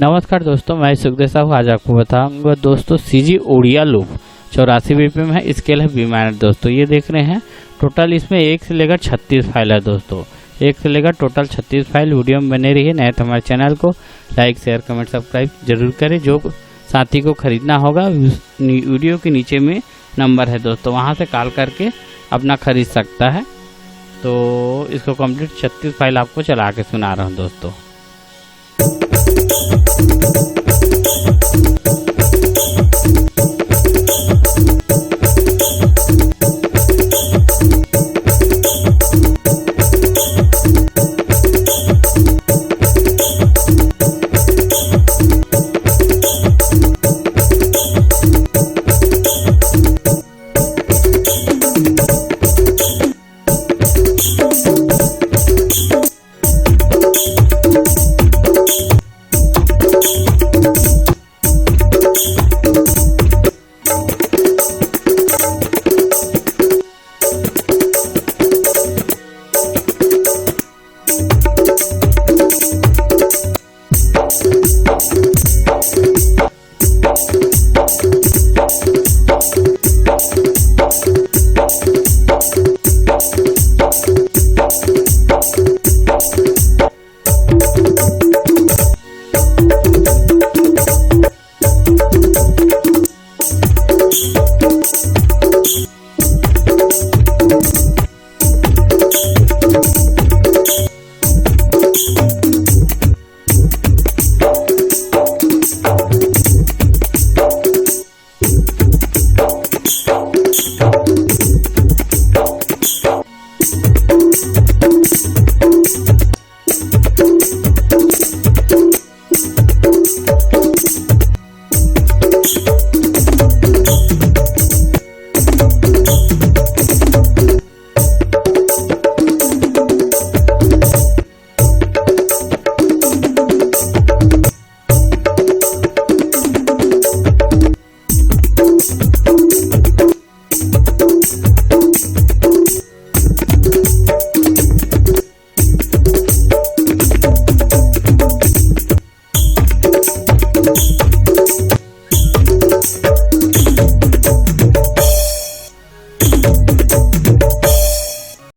नमस्कार दोस्तों, मैं सुखदेव साहू आज आपको बताऊंगा दोस्तों सीजी ओडिया लूप 84 बीपीएम है, स्केल है बी माइनर। दोस्तों ये देख रहे हैं टोटल इसमें 1 से लेकर 36 फाइल है। दोस्तों 1 से लेकर टोटल 36 फाइल वीडियो में बने रही है। नए तो हमारे चैनल को लाइक शेयर कमेंट सब्सक्राइब जरूर करें। जो साथी को खरीदना होगा वीडियो के नीचे में नंबर है दोस्तों, वहाँ से कॉल करके अपना खरीद सकता है। तो इसको कंप्लीट 36 फाइल आपको चला के सुना रहा हूँ दोस्तों।